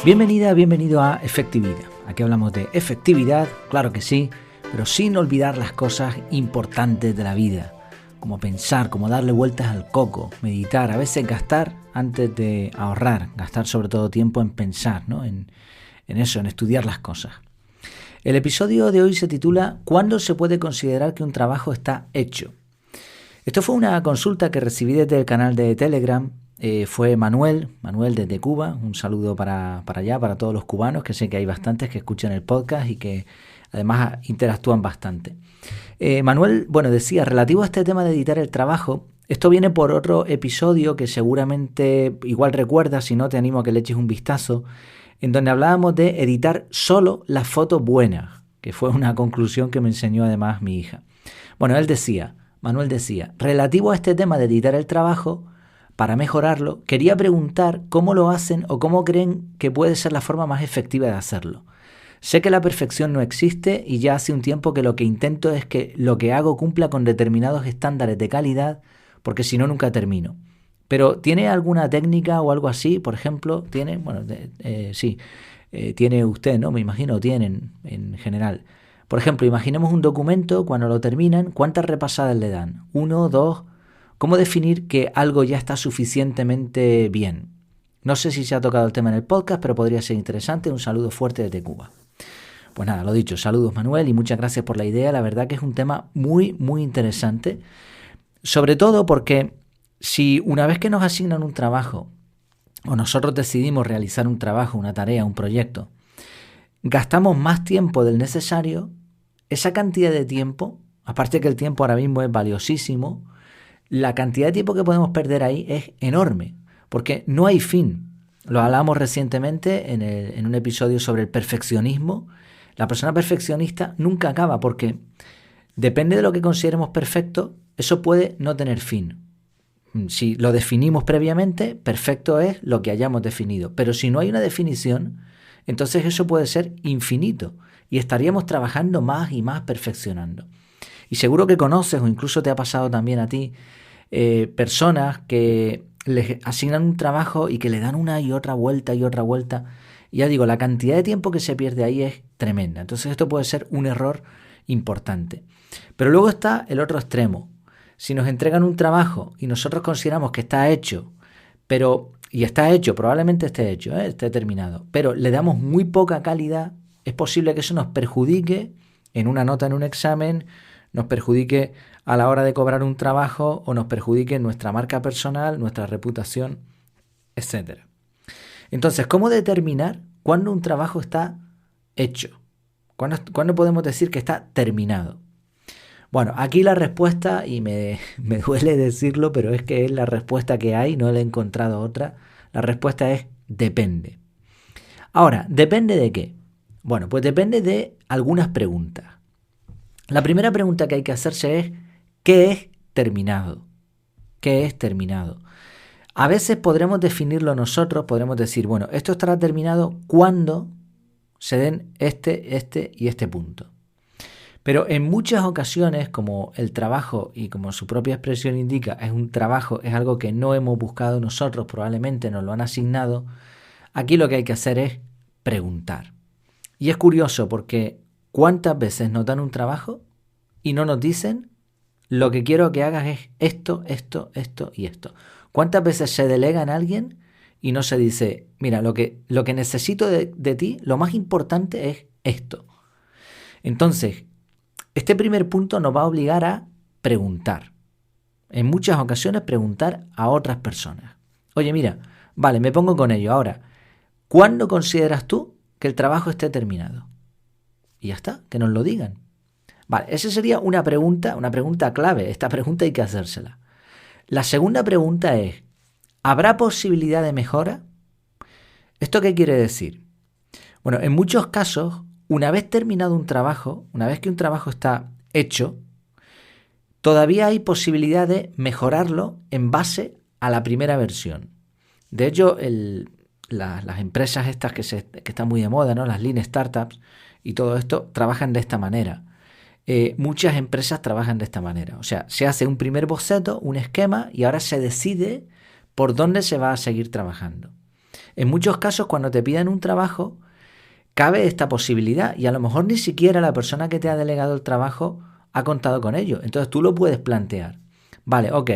Bienvenida, bienvenido a Efectividad. Aquí hablamos de efectividad, claro que sí, pero sin olvidar las cosas importantes de la vida, como pensar, como darle vueltas al coco, meditar, a veces gastar antes de ahorrar, gastar sobre todo tiempo en pensar, ¿no? En eso, en estudiar las cosas. El episodio de hoy se titula ¿Cuándo se puede considerar que un trabajo está hecho? Esto fue una consulta que recibí desde el canal de Telegram. Fue Manuel desde Cuba. Un saludo para allá, para todos los cubanos, que sé que hay bastantes que escuchan el podcast y que además interactúan bastante. Manuel, decía, relativo a este tema de editar el trabajo, esto viene por otro episodio que seguramente igual recuerdas, si no te animo a que le eches un vistazo, en donde hablábamos de editar solo las fotos buenas, que fue una conclusión que me enseñó además mi hija. Manuel decía, relativo a este tema de editar el trabajo, para mejorarlo, quería preguntar cómo lo hacen o cómo creen que puede ser la forma más efectiva de hacerlo. Sé que la perfección no existe y ya hace un tiempo que lo que intento es que lo que hago cumpla con determinados estándares de calidad, porque si no nunca termino. Pero ¿tiene alguna técnica o algo así? Por ejemplo, tiene, tiene usted, ¿no? Me imagino, tienen en general. Por ejemplo, imaginemos un documento, cuando lo terminan, ¿cuántas repasadas le dan? 1, 2... ¿Cómo definir que algo ya está suficientemente bien? No sé si se ha tocado el tema en el podcast, pero podría ser interesante. Un saludo fuerte desde Cuba. Pues nada, lo dicho, saludos Manuel y muchas gracias por la idea. La verdad que es un tema muy, muy interesante. Sobre todo porque si una vez que nos asignan un trabajo o nosotros decidimos realizar un trabajo, una tarea, un proyecto, gastamos más tiempo del necesario, esa cantidad de tiempo, aparte que el tiempo ahora mismo es valiosísimo, la cantidad de tiempo que podemos perder ahí es enorme, porque no hay fin. Lo hablamos recientemente en un episodio sobre el perfeccionismo. La persona perfeccionista nunca acaba, porque depende de lo que consideremos perfecto, eso puede no tener fin. Si lo definimos previamente, perfecto es lo que hayamos definido. Pero si no hay una definición, entonces eso puede ser infinito y estaríamos trabajando más y más perfeccionando. Y seguro que conoces o incluso te ha pasado también a ti personas que les asignan un trabajo y que le dan una y otra vuelta y otra vuelta. Y ya digo, la cantidad de tiempo que se pierde ahí es tremenda. Entonces esto puede ser un error importante. Pero luego está el otro extremo. Si nos entregan un trabajo y nosotros consideramos que está hecho, probablemente esté hecho, esté terminado, pero le damos muy poca calidad, es posible que eso nos perjudique en una nota en un examen, nos perjudique a la hora de cobrar un trabajo o nos perjudique en nuestra marca personal, nuestra reputación, etc. Entonces, ¿cómo determinar cuándo un trabajo está hecho? ¿Cuándo podemos decir que está terminado? Bueno, aquí la respuesta, y me duele decirlo, pero es que es la respuesta que hay, no le he encontrado otra. La respuesta es depende. Ahora, ¿depende de qué? Bueno, pues depende de algunas preguntas. La primera pregunta que hay que hacerse es ¿qué es terminado? ¿Qué es terminado? A veces podremos definirlo nosotros, podremos decir, bueno, esto estará terminado cuando se den este y este punto. Pero en muchas ocasiones, como el trabajo y como su propia expresión indica, es un trabajo, es algo que no hemos buscado nosotros, probablemente nos lo han asignado, aquí lo que hay que hacer es preguntar. Y es curioso porque ¿cuántas veces nos dan un trabajo y no nos dicen lo que quiero que hagas es esto y esto? ¿Cuántas veces se delega en alguien y no se dice, mira, lo que necesito de ti, lo más importante es esto? Entonces, este primer punto nos va a obligar a preguntar. En muchas ocasiones preguntar a otras personas. Oye, mira, vale, me pongo con ello. Ahora, ¿cuándo consideras tú que el trabajo esté terminado? Y ya está, que nos lo digan. Vale, esa sería una pregunta clave. Esta pregunta hay que hacérsela. La segunda pregunta es, ¿habrá posibilidad de mejora? ¿Esto qué quiere decir? Bueno, en muchos casos, una vez terminado un trabajo, una vez que un trabajo está hecho, todavía hay posibilidad de mejorarlo en base a la primera versión. De hecho, las empresas estas que están muy de moda, ¿no? Las Lean Startups y todo esto, trabajan de esta manera. Muchas empresas trabajan de esta manera. O sea, se hace un primer boceto, un esquema, y ahora se decide por dónde se va a seguir trabajando. En muchos casos, cuando te piden un trabajo, cabe esta posibilidad y a lo mejor ni siquiera la persona que te ha delegado el trabajo ha contado con ello. Entonces tú lo puedes plantear. Vale, ok,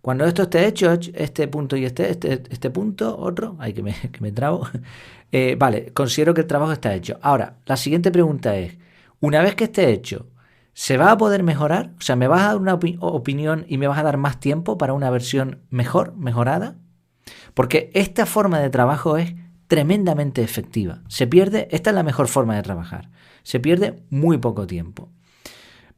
cuando esto esté hecho, este punto y este punto, otro, ay que me trabo, vale, considero que el trabajo está hecho. Ahora, la siguiente pregunta es, una vez que esté hecho, ¿se va a poder mejorar? O sea, ¿me vas a dar una opinión y me vas a dar más tiempo para una versión mejorada? Porque esta forma de trabajo es tremendamente efectiva. Esta es la mejor forma de trabajar. Se pierde muy poco tiempo.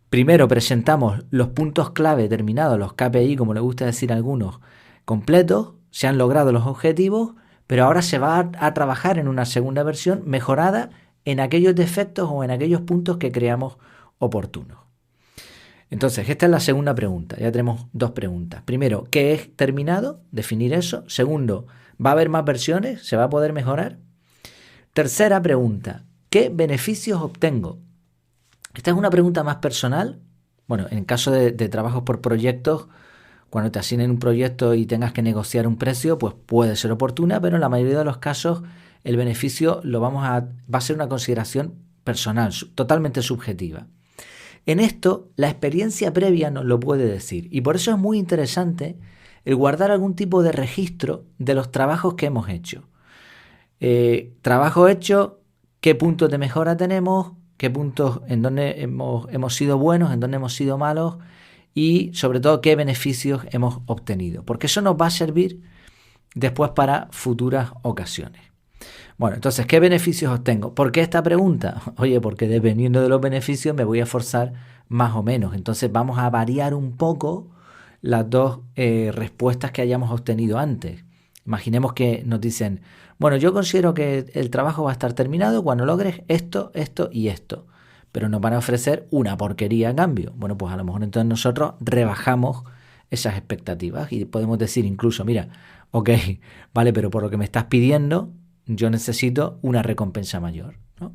Primero presentamos los puntos clave determinados, los KPI, como le gusta decir a algunos, completos, se han logrado los objetivos, pero ahora se va a trabajar en una segunda versión mejorada en aquellos defectos o en aquellos puntos que creamos oportunos. Entonces, esta es la segunda pregunta. Ya tenemos dos preguntas. Primero, ¿qué es terminado? Definir eso. Segundo, ¿va a haber más versiones? ¿Se va a poder mejorar? Tercera pregunta, ¿qué beneficios obtengo? Esta es una pregunta más personal. Bueno, en caso de trabajos por proyectos, cuando te asignen un proyecto y tengas que negociar un precio, pues puede ser oportuna, pero en la mayoría de los casos el beneficio va a ser una consideración personal, totalmente subjetiva. En esto, la experiencia previa nos lo puede decir y por eso es muy interesante el guardar algún tipo de registro de los trabajos que hemos hecho. Trabajo hecho, qué puntos de mejora tenemos, qué puntos en donde hemos sido buenos, en donde hemos sido malos y sobre todo qué beneficios hemos obtenido, porque eso nos va a servir después para futuras ocasiones. Bueno, entonces, ¿qué beneficios obtengo? ¿Por qué esta pregunta? Oye, porque dependiendo de los beneficios me voy a esforzar más o menos. Entonces vamos a variar un poco las dos respuestas que hayamos obtenido antes. Imaginemos que nos dicen, bueno, yo considero que el trabajo va a estar terminado cuando logres esto, esto y esto. Pero nos van a ofrecer una porquería a cambio. Bueno, pues a lo mejor entonces nosotros rebajamos esas expectativas y podemos decir incluso, mira, ok, vale, pero por lo que me estás pidiendo, yo necesito una recompensa mayor, ¿no?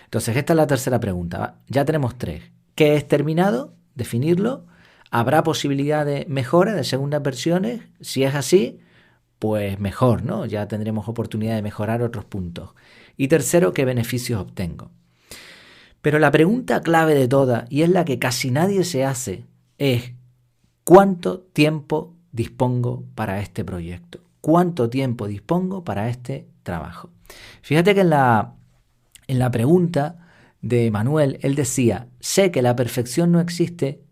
Entonces, esta es la tercera pregunta. Ya tenemos tres. ¿Qué es terminado? Definirlo. ¿Habrá posibilidad de mejora de segundas versiones? Si es así, pues mejor, ¿no? Ya tendremos oportunidad de mejorar otros puntos. Y tercero, ¿qué beneficios obtengo? Pero la pregunta clave de todas, y es la que casi nadie se hace, es ¿cuánto tiempo dispongo para este proyecto? ¿Cuánto tiempo dispongo para este trabajo? Fíjate que en la pregunta de Manuel, él decía, sé que la perfección no existe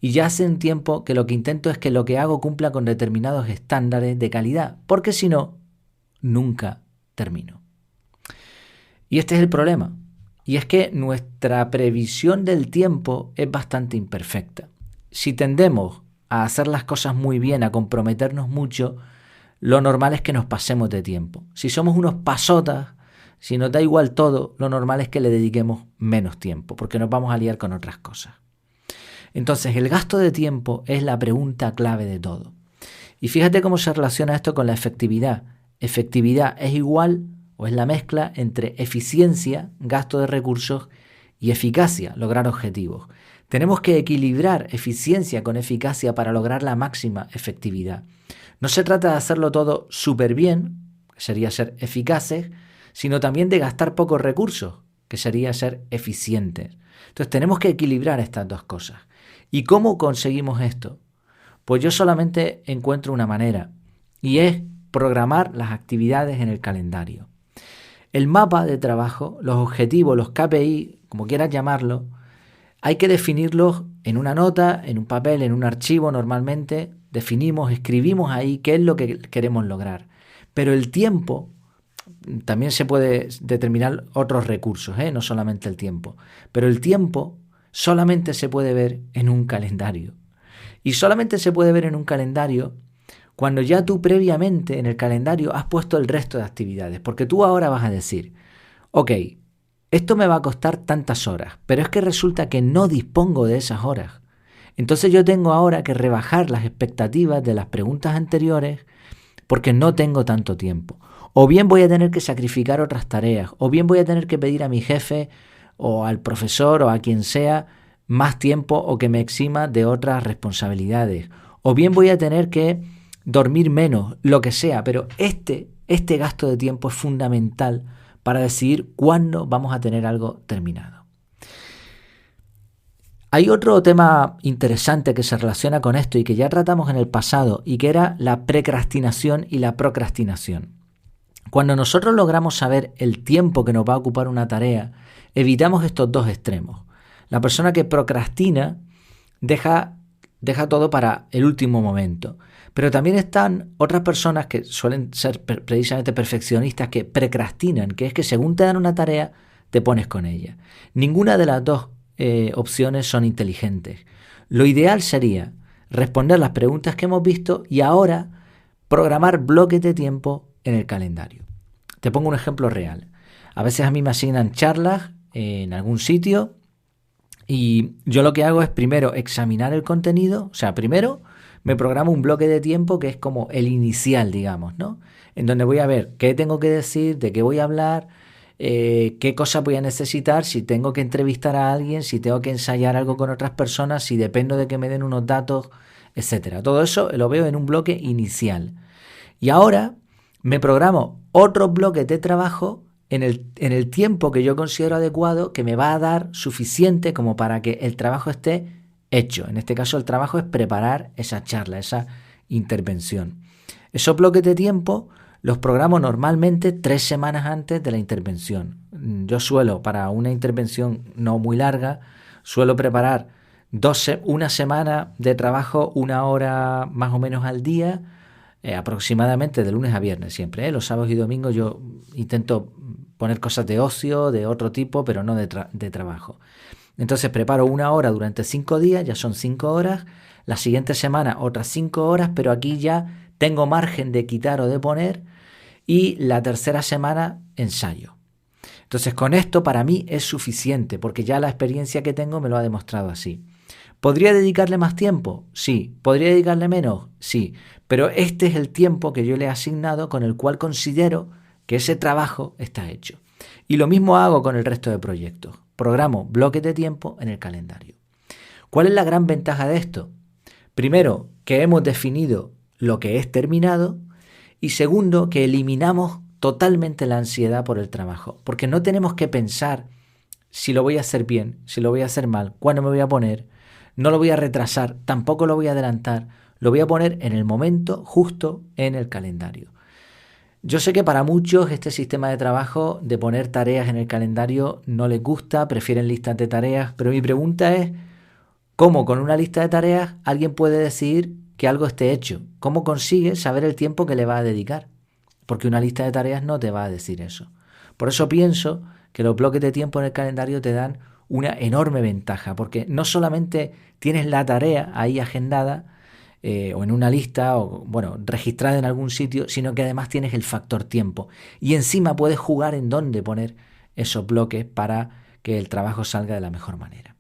y ya hace un tiempo que lo que intento es que lo que hago cumpla con determinados estándares de calidad, porque si no, nunca termino. Y este es el problema, y es que nuestra previsión del tiempo es bastante imperfecta. Si tendemos a hacer las cosas muy bien, a comprometernos mucho, lo normal es que nos pasemos de tiempo. Si somos unos pasotas, si nos da igual todo, lo normal es que le dediquemos menos tiempo, porque nos vamos a liar con otras cosas. Entonces, el gasto de tiempo es la pregunta clave de todo. Y fíjate cómo se relaciona esto con la efectividad. Efectividad es igual o es la mezcla entre eficiencia, gasto de recursos, y eficacia, lograr objetivos. Tenemos que equilibrar eficiencia con eficacia para lograr la máxima efectividad. No se trata de hacerlo todo súper bien, que sería ser eficaces, sino también de gastar pocos recursos, que sería ser eficientes. Entonces tenemos que equilibrar estas dos cosas. ¿Y cómo conseguimos esto? Pues yo solamente encuentro una manera, y es programar las actividades en el calendario. El mapa de trabajo, los objetivos, los KPI, como quieras llamarlo, hay que definirlos en una nota, en un papel, en un archivo normalmente. Definimos, escribimos ahí qué es lo que queremos lograr. Pero el tiempo, también se puede determinar otros recursos, no solamente el tiempo. Pero el tiempo solamente se puede ver en un calendario. Y solamente se puede ver en un calendario cuando ya tú previamente en el calendario has puesto el resto de actividades. Porque tú ahora vas a decir, ok, esto me va a costar tantas horas, pero es que resulta que no dispongo de esas horas. Entonces yo tengo ahora que rebajar las expectativas de las preguntas anteriores porque no tengo tanto tiempo. O bien voy a tener que sacrificar otras tareas, o bien voy a tener que pedir a mi jefe o al profesor o a quien sea más tiempo o que me exima de otras responsabilidades. O bien voy a tener que dormir menos, lo que sea, pero este este gasto de tiempo es fundamental para decidir cuándo vamos a tener algo terminado. Hay otro tema interesante que se relaciona con esto y que ya tratamos en el pasado y que era la precrastinación y la procrastinación. Cuando nosotros logramos saber el tiempo que nos va a ocupar una tarea, evitamos estos dos extremos. La persona que procrastina deja todo para el último momento. Pero también están otras personas que suelen ser precisamente perfeccionistas que precrastinan, que es que según te dan una tarea, te pones con ella. Ninguna de las dos opciones son inteligentes. Lo ideal sería responder las preguntas que hemos visto y ahora programar bloques de tiempo en el calendario. Te pongo un ejemplo real. A veces a mí me asignan charlas en algún sitio y yo lo que hago es primero examinar el contenido, o sea, primero me programo un bloque de tiempo que es como el inicial, digamos, ¿no? En donde voy a ver qué tengo que decir, de qué voy a hablar, qué cosas voy a necesitar, si tengo que entrevistar a alguien, si tengo que ensayar algo con otras personas, si dependo de que me den unos datos, etcétera. Todo eso lo veo en un bloque inicial. Y ahora me programo otros bloques de trabajo en el tiempo que yo considero adecuado, que me va a dar suficiente como para que el trabajo esté hecho. En este caso el trabajo es preparar esa charla, esa intervención. Esos bloques de tiempo los programo normalmente 3 semanas antes de la intervención. Yo suelo, para una intervención no muy larga, suelo preparar una semana de trabajo, 1 hora más o menos al día, aproximadamente de lunes a viernes siempre. Los sábados y domingos yo intento poner cosas de ocio, de otro tipo, pero no de trabajo. Entonces preparo 1 hora durante 5 días, ya son 5 horas. La siguiente semana otras 5 horas, pero aquí ya tengo margen de quitar o de poner. Y la tercera semana ensayo. Entonces con esto para mí es suficiente, porque ya la experiencia que tengo me lo ha demostrado así. ¿Podría dedicarle más tiempo? Sí. ¿Podría dedicarle menos? Sí. Pero este es el tiempo que yo le he asignado con el cual considero que ese trabajo está hecho. Y lo mismo hago con el resto de proyectos. Programo bloques de tiempo en el calendario. ¿Cuál es la gran ventaja de esto? Primero, que hemos definido lo que es terminado y segundo, que eliminamos totalmente la ansiedad por el trabajo, porque no tenemos que pensar si lo voy a hacer bien, si lo voy a hacer mal, cuándo me voy a poner, no lo voy a retrasar, tampoco lo voy a adelantar, lo voy a poner en el momento justo en el calendario. Yo sé que para muchos este sistema de trabajo de poner tareas en el calendario no les gusta, prefieren listas de tareas, pero mi pregunta es, ¿cómo con una lista de tareas alguien puede decidir que algo esté hecho? ¿Cómo consigue saber el tiempo que le va a dedicar? Porque una lista de tareas no te va a decir eso. Por eso pienso que los bloques de tiempo en el calendario te dan una enorme ventaja, porque no solamente tienes la tarea ahí agendada, o en una lista, o registrada en algún sitio, sino que además tienes el factor tiempo. Y encima puedes jugar en dónde poner esos bloques para que el trabajo salga de la mejor manera.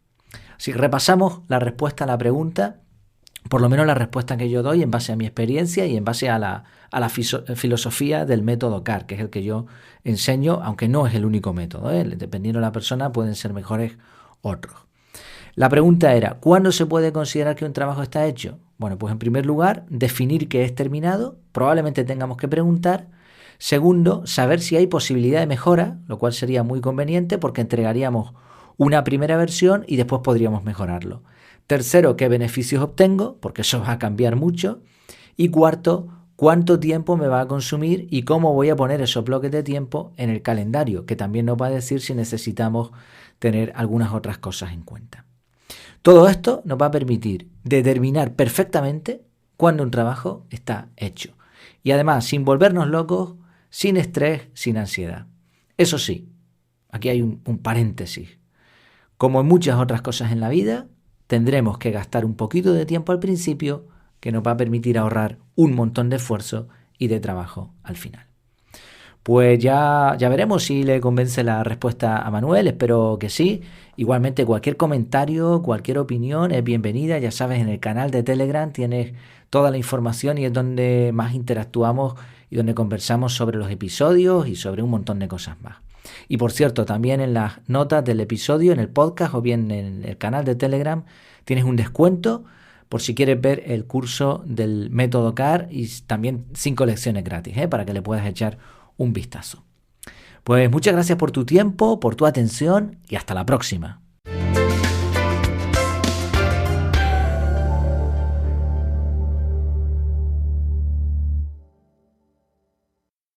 Si repasamos la respuesta a la pregunta, por lo menos la respuesta que yo doy en base a mi experiencia y en base a la filosofía del método CAR, que es el que yo enseño, aunque no es el único método, dependiendo de la persona pueden ser mejores otros. La pregunta era, ¿cuándo se puede considerar que un trabajo está hecho? Bueno, pues en primer lugar, definir que es terminado, probablemente tengamos que preguntar. Segundo, saber si hay posibilidad de mejora, lo cual sería muy conveniente porque entregaríamos una primera versión y después podríamos mejorarlo. Tercero, ¿qué beneficios obtengo? Porque eso va a cambiar mucho. Y cuarto, ¿cuánto tiempo me va a consumir y cómo voy a poner esos bloques de tiempo en el calendario? Que también nos va a decir si necesitamos tener algunas otras cosas en cuenta. Todo esto nos va a permitir determinar perfectamente cuándo un trabajo está hecho. Y además, sin volvernos locos, sin estrés, sin ansiedad. Eso sí, aquí hay un paréntesis. Como en muchas otras cosas en la vida, tendremos que gastar un poquito de tiempo al principio que nos va a permitir ahorrar un montón de esfuerzo y de trabajo al final. Pues ya veremos si le convence la respuesta a Manuel, espero que sí. Igualmente cualquier comentario, cualquier opinión es bienvenida, ya sabes, en el canal de Telegram tienes toda la información y es donde más interactuamos y donde conversamos sobre los episodios y sobre un montón de cosas más. Y por cierto, también en las notas del episodio, en el podcast o bien en el canal de Telegram, tienes un descuento por si quieres ver el curso del método CAR y también 5 lecciones gratis, para que le puedas echar un vistazo. Pues muchas gracias por tu tiempo, por tu atención y hasta la próxima.